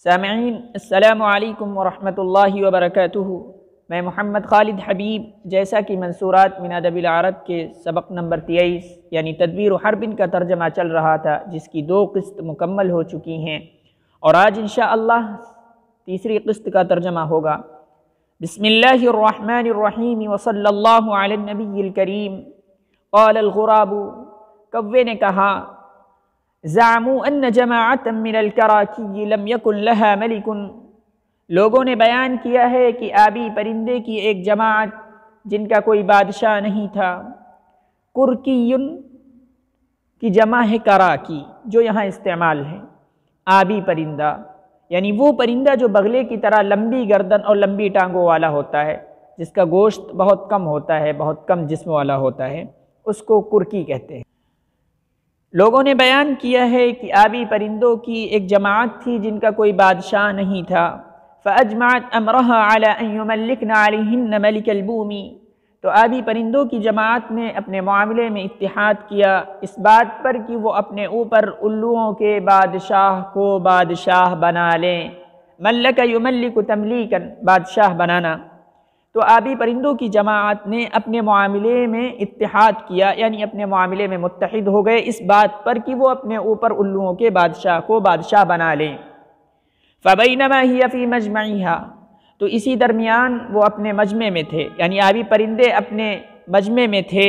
سامعین السلام علیکم ورحمۃ اللہ وبرکاتہ۔ میں محمد خالد حبیب جیسا کہ منصورات من ادب العرب کے سبق نمبر 23 یعنی تدبیر حرب کا ترجمہ چل رہا تھا، جس کی 2 قسط مکمل ہو چکی ہیں اور آج انشاءاللہ تیسری قسط کا ترجمہ ہوگا۔ بسم اللہ الرحمن الرحیم وصلی اللہ علی النبی الکریم۔ قال الغراب، کوے نے کہا، زعموا ان جماعۃ من الکراکی لم یکن لها ملک، لوگوں نے بیان کیا ہے کہ آبی پرندے کی ایک جماعت جن کا کوئی بادشاہ نہیں تھا۔ کرکی کی جمع ہے کراکی، جو یہاں استعمال ہے۔ آبی پرندہ یعنی وہ پرندہ جو بغلے کی طرح لمبی گردن اور لمبی ٹانگوں والا ہوتا ہے، جس کا گوشت بہت کم ہوتا ہے، بہت کم جسم والا ہوتا ہے، اس کو کرکی کہتے ہیں۔ لوگوں نے بیان کیا ہے کہ آبی پرندوں کی ایک جماعت تھی جن کا کوئی بادشاہ نہیں تھا۔ فأجمعت امرها على ان يملكن عليهن ملك البوم، تو آبی پرندوں کی جماعت نے اپنے معاملے میں اتحاد کیا اس بات پر کہ وہ اپنے اوپر الوؤں کے بادشاہ کو بادشاہ بنا لیں۔ ملک یملک تملیکا، بادشاہ بنانا۔ تو آبی پرندوں کی جماعت نے اپنے معاملے میں اتحاد کیا، یعنی اپنے معاملے میں متحد ہو گئے اس بات پر کہ وہ اپنے اوپر الوؤں کے بادشاہ کو بادشاہ بنا لیں۔ فبینما ہی فی مجمعہا، تو اسی درمیان وہ اپنے مجمع میں تھے، یعنی آبی پرندے اپنے مجمع میں تھے۔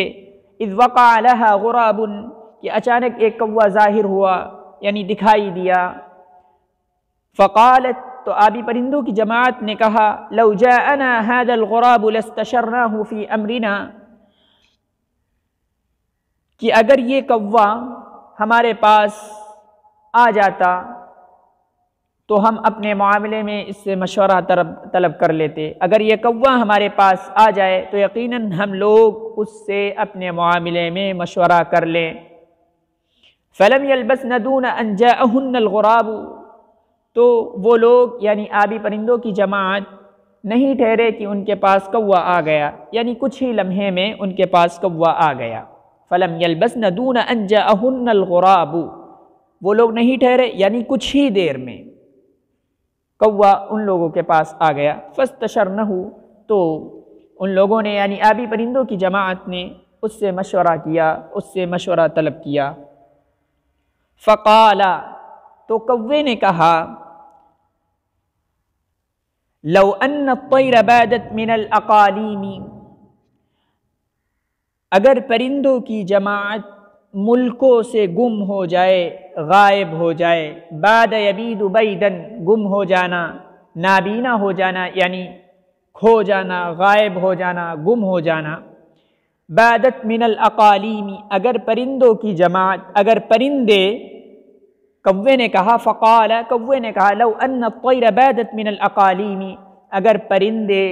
اذ وقع لها غراب، کہ اچانک ایک کوا ظاہر ہوا یعنی دکھائی دیا۔ فقالت، تو آبی پرندوں کی جماعت نے کہا، لو جاءنا هذا الغراب لاستشرناه في امرنا، کہ اگر یہ کوا ہمارے پاس آ جاتا تو ہم اپنے معاملے میں اس سے مشورہ طلب کر لیتے۔ اگر یہ کوا ہمارے پاس آ جائے تو یقیناً ہم لوگ اس سے اپنے معاملے میں مشورہ کر لیں۔ فلم يلبثن دون ان جاءهن الغراب، تو وہ لوگ یعنی آبی پرندوں کی جماعت نہیں ٹھہرے کہ ان کے پاس کوا آ گیا، یعنی کچھ ہی لمحے میں ان کے پاس کوا آ گیا۔ فلم يلبثن دون ان جاءهن الغراب، وہ لوگ نہیں ٹھہرے یعنی کچھ ہی دیر میں کوا ان لوگوں کے پاس آ گیا۔ فاستشرنہ، تو ان لوگوں نے یعنی آبی پرندوں کی جماعت نے اس سے مشورہ کیا، اس سے مشورہ طلب کیا۔ فقالا، تو کوے نے کہا، لو ان الطیر بادت من الاقالیم، اگر پرندوں کی جماعت ملکوں سے گم ہو جائے، غائب ہو جائے۔ باد یبید بیدن، گم ہو جانا، نابینا ہو جانا یعنی کھو جانا، غائب ہو جانا، گم ہو جانا۔ بادت من الاقالیم، اگر پرندوں کی جماعت، اگر پرندے، کوے نے کہا، فقال، کوے نے کہا، لو ان الطیر بادت من الاقالیم، اگر پرندے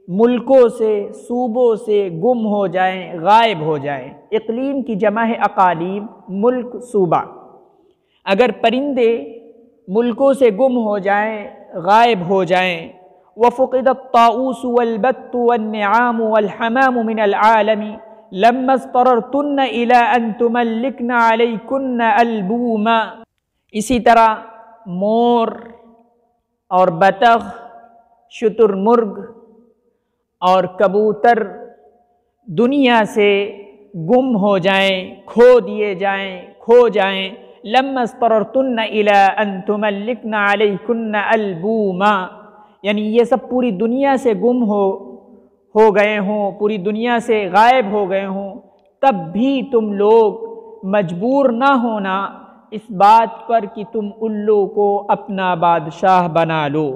ملکوں سے، صوبوں سے گم ہو جائیں، غائب ہو جائیں۔ اقلیم کی جمع ہے اقالیم، ملک صوبہ۔ اگر پرندے ملکوں سے گم ہو جائیں، غائب ہو جائیں۔ وفقد الطاؤوس والبت والنعام والحمام من العالم لما اضطررتن الى ان تملكن عليكن البوما، اسی طرح مور اور بطخ، شتر مرغ اور کبوتر دنیا سے گم ہو جائیں، کھو دیے جائیں، کھو جائیں۔ لما اضطررتن الى ان تملكن عليكن البوما، یعنی یہ سب پوری دنیا سے گم ہو گئے ہوں، پوری دنیا سے غائب ہو گئے ہوں، تب بھی تم لوگ مجبور نہ ہونا اس بات پر کہ تم الو کو اپنا بادشاہ بنا لو۔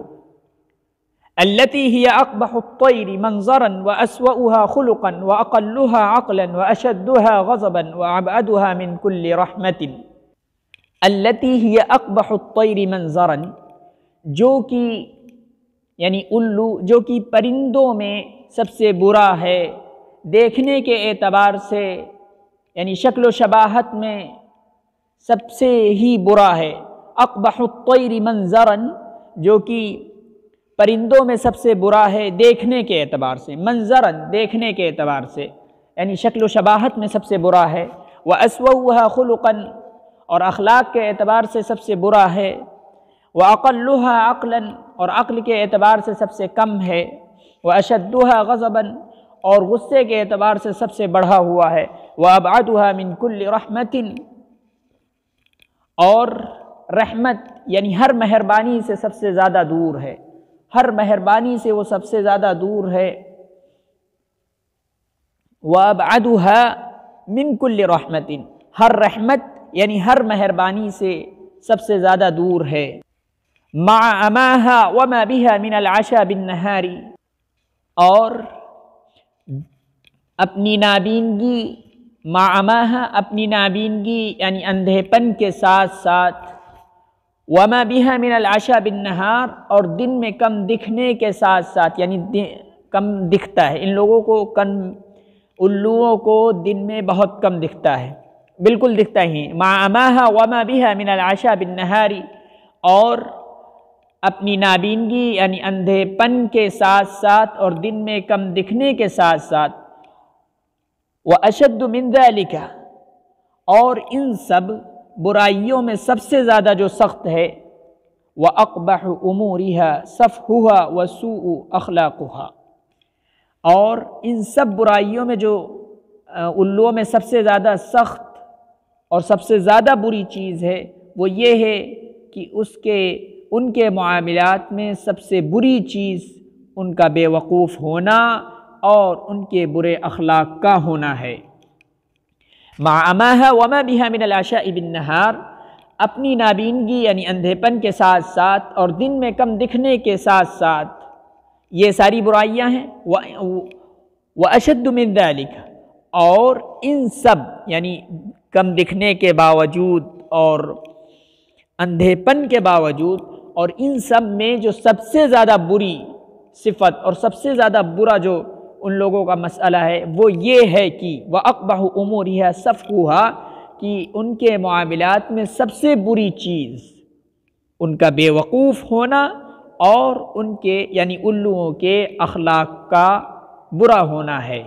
التي هي اقبح الطير منظرا واسوأها خلقا واقلها عقلا واشدها غضبا وابعدها من كل رحمة۔ التي هي اقبح الطير منظرا، جو کہ یعنی الو، جو کہ پرندوں میں سب سے برا ہے دیکھنے کے اعتبار سے، یعنی شکل و شباہت میں سب سے ہی برا ہے۔ اقبح الطیر منظرا، جو کہ پرندوں میں سب سے برا ہے دیکھنے کے اعتبار سے، منظرا دیکھنے کے اعتبار سے یعنی شکل و شباہت میں سب سے برا ہے۔ واسوؤها خلقا، اور اخلاق کے اعتبار سے سب سے برا ہے۔ وَأَقَلُّهَا عَقْلًا اور عقل کے اعتبار سے سب سے کم ہے، وَأَشَدُّهَا غَضَبًا اور غصے کے اعتبار سے سب سے بڑھا ہوا ہے، وَأَبْعَدُهَا مِنْ كُلِّ رَحْمَةٍ اور رحمت یعنی ہر مہربانی سے سب سے زیادہ دور ہے، ہر مہربانی سے وہ سب سے زیادہ دور ہے، وَأَبْعَدُهَا مِنْ كُلِّ رَحْمَةٍ ہر رحمت یعنی ہر مہربانی سے سب سے زیادہ دور ہے، مع اماها وما بها من العشاء بالنهار اور اپنی نابینگی، مع اماها اپنی نابینگی یعنی اندھے پن کے ساتھ ساتھ، وما بها من العشاء بالنهار اور دن میں کم دکھنے کے ساتھ ساتھ، یعنی کم دکھتا ہے ان لوگوں کو، الوؤں کو دن میں بہت کم دکھتا ہے، بالکل دکھتا ہی، مع اماها وما بها من العشاء بالنهار اور اپنی نابینگی یعنی اندھے پن کے ساتھ ساتھ اور دن میں کم دکھنے کے ساتھ ساتھ، وَأَشَدُّ مِنْ ذَلِكَ اور ان سب برائیوں میں سب سے زیادہ جو سخت ہے، وَأَقْبَحُ أُمُورِهَا صَفْحُهَا وَسُوءُ أَخْلَاقُهَا اور ان سب برائیوں میں جو الوؤں میں سب سے زیادہ سخت اور سب سے زیادہ بری چیز ہے وہ یہ ہے کہ ان کے معاملات میں سب سے بری چیز ان کا بے وقوف ہونا اور ان کے برے اخلاق کا ہونا ہے۔ مع اماها وما بها من العشاء بالنهار اپنی نابینگی یعنی اندھے پن کے ساتھ ساتھ اور دن میں کم دکھنے کے ساتھ ساتھ یہ ساری برائیاں ہیں، وَأَشَدُّ مِنْ ذَلِكَ اور ان سب یعنی کم دکھنے کے باوجود اور اندھے پن کے باوجود اور ان سب میں جو سب سے زیادہ بری صفت اور سب سے زیادہ برا جو ان لوگوں کا مسئلہ ہے وہ یہ ہے کہ وَأَقْبَحُ أُمُورِهَا صَفْحُهَا کہ ان کے معاملات میں سب سے بری چیز ان کا بے وقوف ہونا اور ان کے یعنی الوؤں کے اخلاق کا برا ہونا ہے۔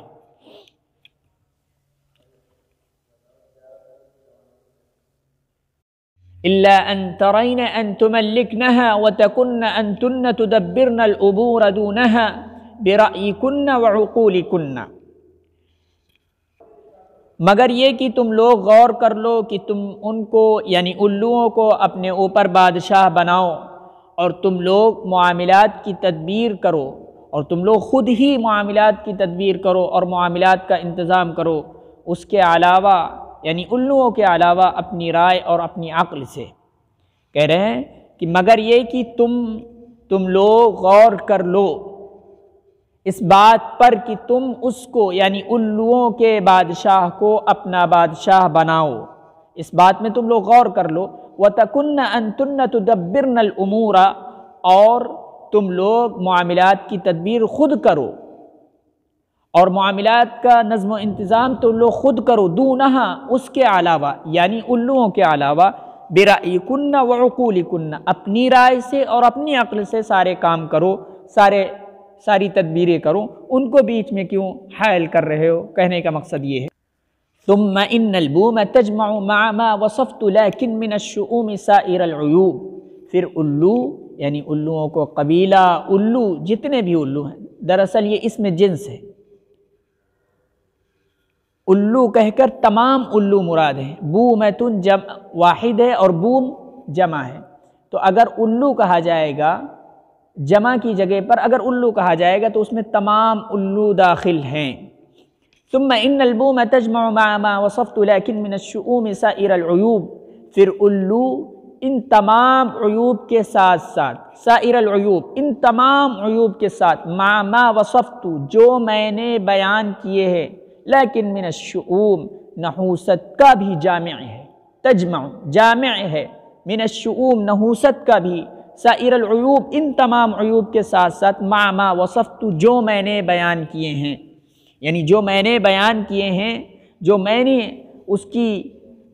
إِلَّا أَن تَرَيْنَ أَن تُمَلِّكْنَهَا وَتَكُنَّ أَنْتُنَّ تُدَبِّرْنَ الْأُمُورَ دُونَهَا بِرَأْيِكُنَّ وَعُقُولِكُنَّ مگر یہ کہ تم لوگ غور کر لو کہ تم ان کو یعنی الوؤں کو اپنے اوپر بادشاہ بناؤ اور تم لوگ معاملات کی تدبیر کرو اور تم لوگ خود ہی معاملات کی تدبیر کرو اور معاملات کا انتظام کرو، اس کے علاوہ یعنی الوؤں کے علاوہ اپنی رائے اور اپنی عقل سے۔ کہہ رہے ہیں کہ مگر یہ کہ تم لوگ غور کر لو اس بات پر کہ تم اس کو یعنی الوؤں کے بادشاہ کو اپنا بادشاہ بناؤ، اس بات میں تم لوگ غور کر لو، وَتَكُنَّ أَنْتُنَّ تُدَبِّرْنَ الْأُمُورَ اور تم لوگ معاملات کی تدبیر خود کرو اور معاملات کا نظم و انتظام تم لوگ خود کرو، دونہا اس کے علاوہ یعنی الوؤں کے علاوہ، برأیکن وعقولکن اپنی رائے سے اور اپنی عقل سے سارے کام کرو، ساری تدبیریں کرو، ان کو بیچ میں کیوں حائل کر رہے ہو؟ کہنے کا مقصد یہ ہے۔ ثم ان البوم تجمع مع ما وصفت لكن من الشؤوم سائر العیوب پھر الو یعنی الوؤں کو قبیلہ الو جتنے بھی الو ہیں، دراصل یہ اسم جنس ہے، الو کہہ کر تمام الو مراد ہیں، بومتن جمع واحد ہے اور بوم جمع ہے، تو اگر الو کہا جائے گا جمع کی جگہ پر اگر الو کہا جائے گا تو اس میں تمام الو داخل ہیں۔ ثم ان البوم تجمع مع ما وصفت لكن من الشؤوم سائر العیوب پھر الو ان تمام عیوب کے ساتھ ساتھ، سائر العیوب ان تمام عیوب کے ساتھ، مع ما وصفت جو میں نے بیان کیے ہیں، لیکن من الشؤوم نحوست کا بھی جامع ہے، تجمع جامع ہے، من الشؤوم نحوست کا بھی، سائر العیوب ان تمام عیوب کے ساتھ ساتھ، مع ما وصفت جو میں نے بیان کیے ہیں، یعنی جو میں نے بیان کیے ہیں، جو میں نے اس کی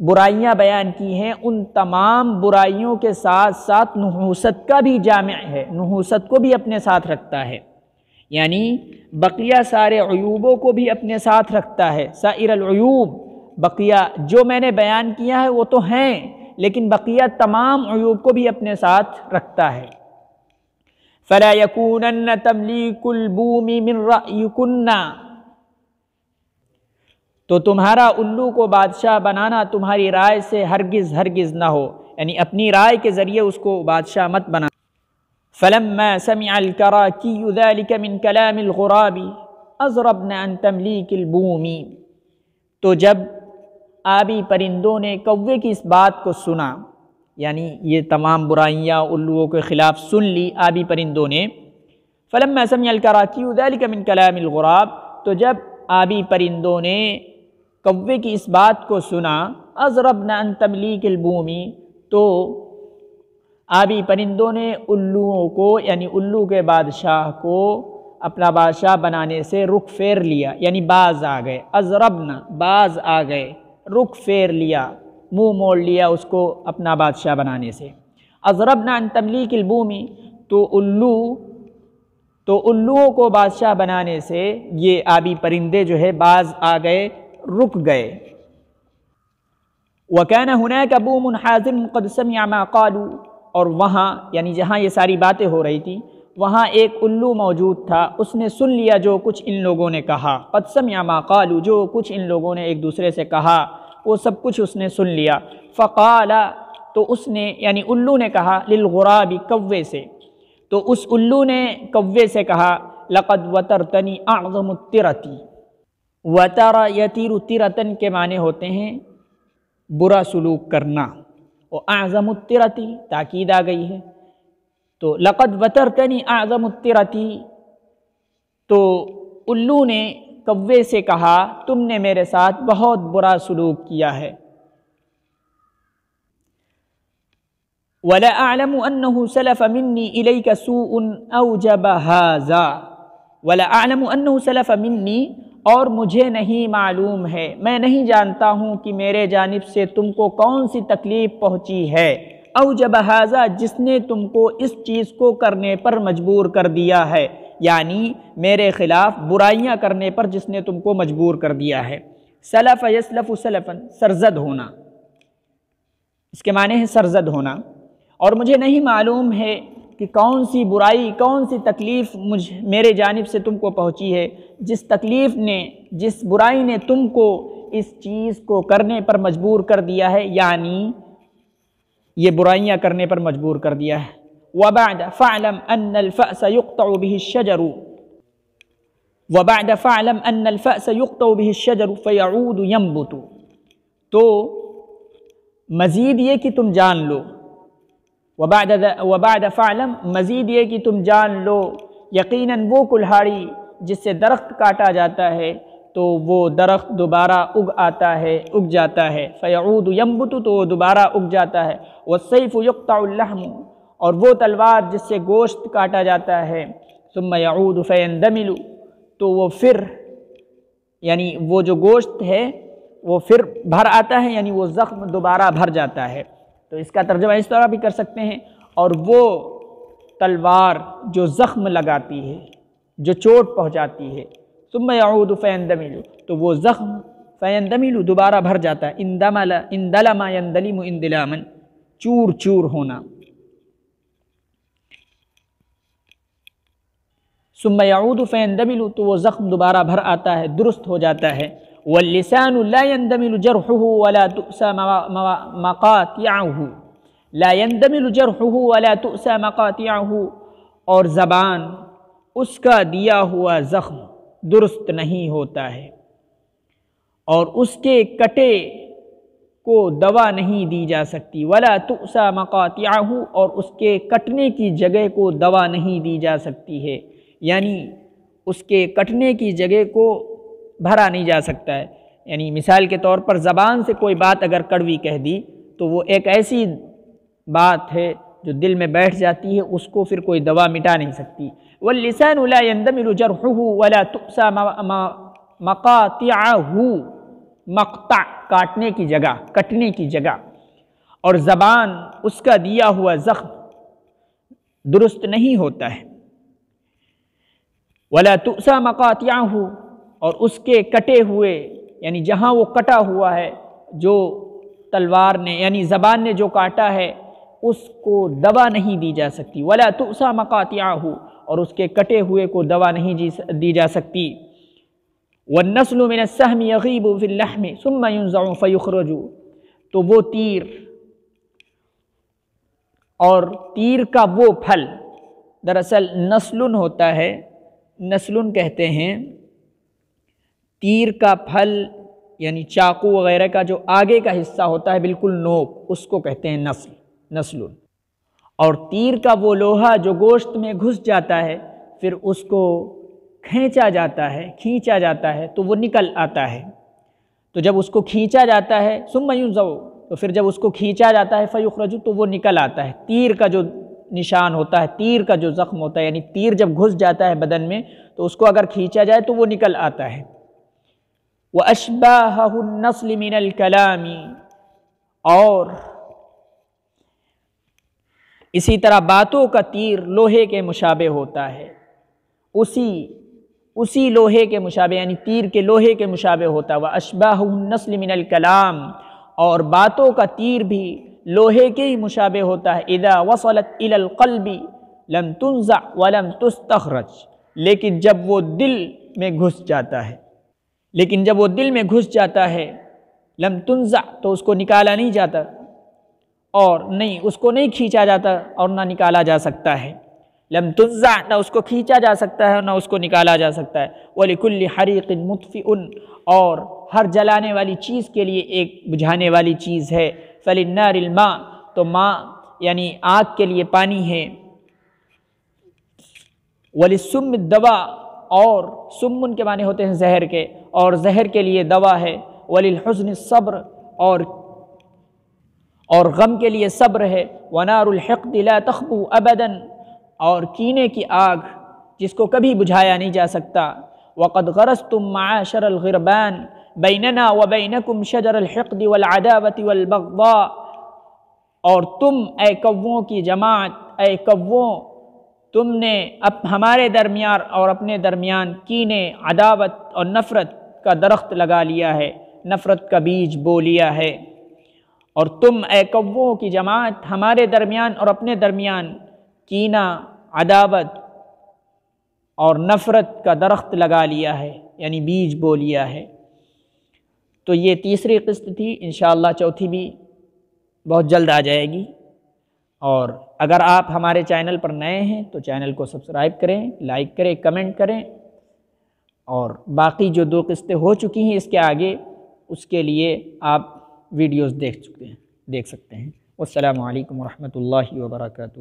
برائیاں بیان کی ہیں، ان تمام برائیوں کے ساتھ ساتھ نحوست کا بھی جامع ہے، نحوست کو بھی اپنے ساتھ رکھتا ہے، یعنی بقیہ سارے عیوبوں کو بھی اپنے ساتھ رکھتا ہے۔ سائر العیوب بقیہ جو میں نے بیان کیا ہے وہ تو ہیں، لیکن بقیہ تمام عیوب کو بھی اپنے ساتھ رکھتا ہے۔ فَلَا يَكُونَنَّ تَمْلِيكُ الْبُومِ مِنْ رَأْيِكُنَّ، تو تمہارا الو کو بادشاہ بنانا تمہاری رائے سے ہرگز ہرگز نہ ہو، یعنی اپنی رائے کے ذریعے اس کو بادشاہ مت بنا۔ فَلَمَّا سَمِعَ الْكَرَاكِيُّ ذَلِكَ مِنْ كَلَامِ الْغُرَابِ أَزْرَبْنَ عَنْ تَمْلِيكِ الْبُومِ، تو جب آبی پرندوں نے کوے کی اس بات کو سنا، یعنی یہ تمام برائیاں الوؤں کے خلاف سن لی آبی پرندوں نے، فَلَمَّا سَمِعَ الْكَرَاكِيُّ ذَلِكَ مِنْ كَلَامِ الْغُرَابِ، تو جب آبی پرندوں نے کوے کی اس بات کو سنا، أَزْرَبْنَ عَنْ تَمْلِيكِ الْبُومِ، تو آبی پرندوں نے الوؤں کو یعنی الو کے بادشاہ کو اپنا بادشاہ بنانے سے رخ پھیر لیا، یعنی باز آ گئے۔ أَزْرَبْنَ باز آ گئے، رخ پھیر لیا، منہ موڑ لیا اس کو اپنا بادشاہ بنانے سے۔ أَزْرَبْنَ عَنْ تَمْلِيكِ الْبُومِ، تو الوؤں کو بادشاہ بنانے سے یہ آبی پرندے جو ہے باز آ گئے، رک گئے۔ وَكَانَ هُنَاكَ بُومٌ حَازِمٌ قَدْ سَمِعَ مَا قَالُوا، اور وہاں یعنی جہاں یہ ساری باتیں ہو رہی تھی وہاں ایک الو موجود تھا، اس نے سن لیا جو کچھ ان لوگوں نے کہا۔ قَدْ سَمِعَ مَا قَالُوا، جو کچھ ان لوگوں نے ایک دوسرے سے کہا وہ سب کچھ اس نے سن لیا۔ فَقَالَ، تو اس نے یعنی الو نے کہا، لِلْغُرَابِ، کوے سے، تو اس الو نے کوے سے کہا، لَقَدْ وَتَرْتَنِي أَعْظَمُ التِّرَةِ، وَتَرَ يَتِرُ تِرَةً کے معنی ہوتے ہیں برا سلوک کرنا، اور اعظم التِّرَةِ تاکید آ گئی ہے، تو لَقَدْ وَتَرْتَنِي أَعْظَمُ التِّرَةِ، تو الو نے کوے سے کہا تم نے میرے ساتھ بہت برا سلوک کیا ہے۔ وَلَا أَعْلَمُ أَنَّهُ سَلَفَ مِنِّي إِلَيْكَ سُوءٌ أَوْجَبَ هَذَا، وَلَا أَعْلَمُ أَنَّهُ سَلَفَ مِنِّي، اور مجھے نہیں معلوم ہے، میں نہیں جانتا ہوں کہ میرے جانب سے تم کو کون سی تکلیف پہنچی ہے، اوجب ھذا، جس نے تم کو اس چیز کو کرنے پر مجبور کر دیا ہے، یعنی میرے خلاف برائیاں کرنے پر جس نے تم کو مجبور کر دیا ہے۔ سلف یسلف سلفا، سرزد ہونا، اس کے معنی ہے سرزد ہونا، اور مجھے نہیں معلوم ہے کہ کون سی برائی کون سی تکلیف میرے جانب سے تم کو پہنچی ہے، جس تکلیف نے جس برائی نے تم کو اس چیز کو کرنے پر مجبور کر دیا ہے، یعنی یہ برائیاں کرنے پر مجبور کر دیا ہے۔ وَبَعْدَ فَاعْلَمْ أَنَّ الْفَأْسَ يُقْطَعُ بِهِ الشَّجَرُ، وَبَعْدَ فَاعْلَمْ أَنَّ الْفَأْسَ يُقْطَعُ بِهِ الشَّجَرُ فَيَعُودُ يَنْبُتُ، تو مزید یہ کہ تم جان لو، وبعد فعلم، مزید یہ کہ تم جان لو، یقیناً وہ کلہاڑی جس سے درخت کاٹا جاتا ہے تو وہ درخت دوبارہ اگ آتا ہے، اگ جاتا ہے، فیعود ینبت، تو وہ دوبارہ اگ جاتا ہے، والسیف یقطع اللحم، اور وہ تلوار جس سے گوشت کاٹا جاتا ہے، ثم یعود فیندمل، تو وہ پھر یعنی وہ جو گوشت ہے وہ پھر بھر آتا ہے، یعنی وہ زخم دوبارہ بھر جاتا ہے۔ تو اس کا ترجمہ اس طرح بھی کر سکتے ہیں، اور وہ تلوار جو زخم لگاتی ہے، جو چوٹ پہنچاتی ہے، ثم یعود فیندمل، تو وہ زخم فیندمل دوبارہ بھر جاتا ہے، اندمل اندلم یندلم اندلاما، چور چور ہونا، ثم یعود فیندمل، تو وہ زخم دوبارہ بھر آتا ہے، درست ہو جاتا ہے۔ واللسان لا يندمل جرحه ولا تؤسى مقاطعه، لا يندمل جرحه ولا تؤسى مقاطعه، اور زبان اس کا دیا ہوا زخم درست نہیں ہوتا ہے، اور اس کے کٹے کو دوا نہیں دی جا سکتی، ولا تؤسى مقاطعه، اور اس کے کٹنے کی جگہ کو دوا نہیں دی جا سکتی ہے، یعنی اس کے کٹنے کی جگہ کو بھرا نہیں جا سکتا ہے۔ یعنی مثال کے طور پر زبان سے کوئی بات اگر کڑوی کہہ دی تو وہ ایک ایسی بات ہے جو دل میں بیٹھ جاتی ہے، اس کو پھر کوئی دوا مٹا نہیں سکتی۔ واللسان لا يندمل جرحه ولا تؤسى مقاطعه، مقطع کاٹنے کی جگہ، کٹنے کی جگہ، اور زبان اس کا دیا ہوا زخم درست نہیں ہوتا ہے۔ ولا تؤسى مقاطعه، اور اس کے کٹے ہوئے یعنی جہاں وہ کٹا ہوا ہے، جو تلوار نے یعنی زبان نے جو کاٹا ہے اس کو دوا نہیں دی جا سکتی، ولا تؤسى مقاطعه، اور اس کے کٹے ہوئے کو دوا نہیں دی جا سکتی۔ والنسل من السهم يغيب في اللحم ثم ينزع فيخرج، تو وہ تیر اور تیر کا وہ پھل، دراصل نسلن ہوتا ہے، نسلن کہتے ہیں تیر کا پھل، یعنی چاقو وغیرہ کا جو آگے کا حصہ ہوتا ہے بالکل نوک، اس کو کہتے ہیں نسلن۔ اور تیر کا وہ لوہا جو گوشت میں گھس جاتا ہے پھر اس کو کھینچا جاتا ہے تو وہ نکل آتا ہے۔ تو جب اس کو کھینچا جاتا ہے ثم ينزع، تو پھر جب اس کو کھینچا جاتا ہے فیخرج، تو وہ نکل آتا ہے۔ تیر کا جو نشان ہوتا ہے، تیر کا جو زخم ہوتا ہے، یعنی تیر جب گھس جاتا ہے بدن میں تو اس کو اگر کھینچا جائے تو وہ نکل آتا ہے۔ وَأَشْبَاهَهُ النَّسْلِ مِنَ الْكَلَامِ، اور اسی طرح باتوں کا تیر لوہے کے مشابہ ہوتا ہے، اسی لوہے کے مشابہ، یعنی تیر کے لوہے کے مشابہ ہوتا ہے۔ وَأَشْبَاهُ النَّسْلِ مِنَ الْكَلَامِ، اور باتوں کا تیر بھی لوہے کے ہی مشابہ ہوتا ہے۔ اذا وصلت الى القلب لم تنزع ولم تستخرج، لیکن جب وہ دل میں گھس جاتا ہے لم تنزع، تو اس کو نکالا نہیں جاتا، اور نہیں اس کو نہیں کھینچا جاتا اور نہ نکالا جا سکتا ہے۔ لم تنزع، نہ اس کو کھینچا جا سکتا ہے نہ اس کو نکالا جا سکتا ہے۔ وَلِكُلِّ حَرِيقٍ مُطْفِئٌ، اور ہر جلانے والی چیز کے لیے ایک بجھانے والی چیز ہے۔ فَلِلنَّارِ الْمَاء، تو ماء یعنی آگ کے لیے پانی ہے۔ وَلِلسُّمِّ الدَّوَاء، اور سمن کے معنی ہوتے ہیں زہر کے، اور زہر کے لیے دوا ہے۔ وَلِلْحُزْنِ الصَّبْرُ، اور غم کے لیے صبر ہے۔ وَنَارُ الْحِقْدِ لَا تَخْبُو أَبَدًا، اور کینے کی آگ جس کو کبھی بجھایا نہیں جا سکتا۔ وَقَدْ غَرَسْتُمْ مَعَاشَرَ الْغِرْبَانِ بَيْنَنَا وَبَيْنَكُمْ شَجَرَ الْحِقْدِ وَالْعَدَاوَةِ وَالْبَغْضَاءِ، اور تم اے کووں کی جماعت، اے کووں، تم نے ہمارے درمیان اور اپنے درمیان کینے، عداوت اور نفرت کا درخت لگا لیا ہے، نفرت کا بیج بو لیا ہے۔ اور تم اے کووں کی جماعت ہمارے درمیان اور اپنے درمیان کینہ، عداوت اور نفرت کا درخت لگا لیا ہے، یعنی بیج بو لیا ہے۔ تو یہ تیسری قسط تھی، انشاءاللہ چوتھی بھی بہت جلد آ جائے گی۔ اور اگر آپ ہمارے چینل پر نئے ہیں تو چینل کو سبسکرائب کریں، لائک کریں، کمنٹ کریں، اور باقی جو 2 قسطیں ہو چکی ہیں اس کے آگے، اس کے لیے آپ ویڈیوز دیکھ سکتے ہیں۔ والسلام علیکم ورحمۃ اللہ وبرکاتہ۔